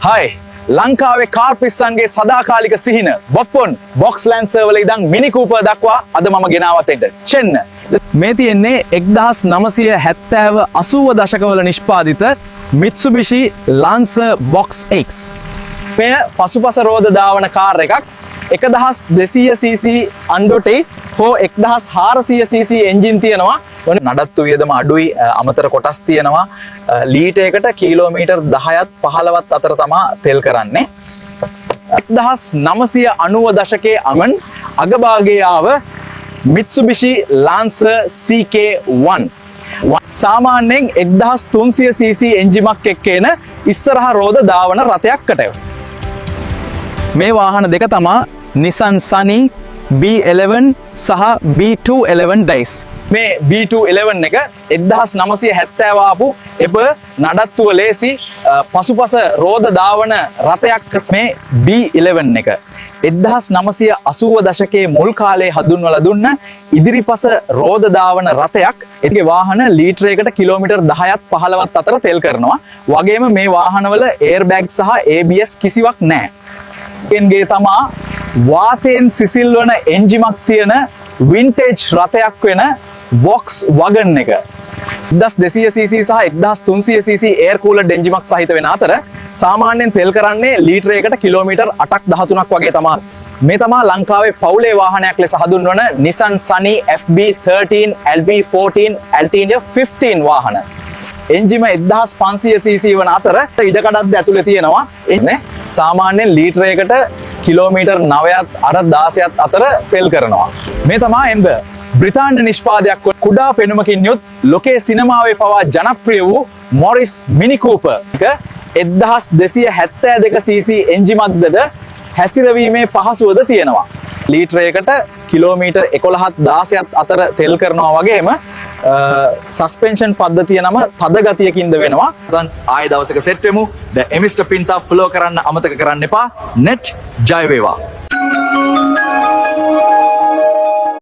Hi, ලංකාවේ car පිස්සන්ගේ සදාකාලික සිහින බොප්පොන් බොක්ස් ලැන්සර් වල ඉඳන් මිනි කූපර් දක්වා අද මම ගෙනාවත් එන්න. චෙන්න. මේ තියෙන්නේ 1970 80 දශකවල නිෂ්පාදිත Mitsubishi Lancer Box X. මෙය පසුපස රෝද දාවන කාර් එකක්. 1200cc අන්ඩොටේ හෝ 1400cc එන්ජින් තියෙනවා. නඩත්තු වියදම අඩුයි, අමතර කොටස් තියෙනවා. ලීටරයකට කිලෝමීටර් 10ත් 15ත් අතර තමා තෙල් කරන්නේ. 1990 දශකයේ අමන් අගභාගයේ ආව Mitsubishi Lancer CK1 සාමාන්‍යයෙන් 1300cc එන්ජිමක් එක්ක එන ඉස්සරහා රෝද දාවන රථයක්කට. මේ වාහන දෙක තමා Nissan Sunny B11 සහ B211 ඩයිස්. මේ B211 එක 1970 ආපු එප නඩත්තුව ලේසි පසුපස රෝද දාවන රථයක්. මේ B11 එක 1980 දශකයේ මුල් කාලේ හඳුන්වලා දුන්න ඉදිරිපස රෝද දාවන රථයක්. ඒකේ වාහන ලීටරයකට කිලෝමීටර් 10ත් 15ත් අතර තෙල් කරනවා. වගේම මේ වාහනවල එයාර්බැග් සහ ABS කිසිවක් නැහැ. එන්ගේ තමා වාතයෙන් සිසිල් වන එන්ජිමක් තියෙන වින්ටේජ් රථයක් වෙන Volkswagen එක. 1200cc සහ 1300cc එයාර් කූලඩ් එන්ජිමක් සහිත වෙන අතර සාමාන්‍යයෙන් තෙල් කරන්නේ ලීටරයකට කිලෝමීටර් 8ක් 13ක් වගේ තමයි. මේ තමා ලංකාවේ පවුලේ වාහනයක් ලෙස හඳුන්වන Nissan Sunny FB13, LB14, Altima 15 වාහන. එන්ජිම 1500cc වන අතර ඉඩකඩක්ද ඇතුලේ තියෙනවා. එන්නේ සාමාන්‍යයෙන් ලීටරයකට කිලෝමීටර් 9ත් 16ත් අතර තෙල් කරනවා. මේ තමා එම්බ බ්‍රිතාන්‍ය නිෂ්පාදයක් කුඩා පෙනුමකින් යුත් ලෝකයේ සිනමාවේ පවා ජනප්‍රිය වූ මොරිස් මිනි කූපර් එක 1272cc එන්ජිමක්ද හැසිරවීමේ පහසුවද තියෙනවා. ලීටරයකට කිලෝමීටර් 11ත් 16ත් අතර තෙල් කරනවා වගේම සස්පෙන්ෂන් පද්ධතිය නම තද ගතියකින්ද වෙනවා. දැන් ආයෙ දවසක සෙට් වෙමු. ද එමිස්ටර් පින්තා ෆ්ලෝ කරන්න අමතක කරන්න එපා. net ජය වේවා.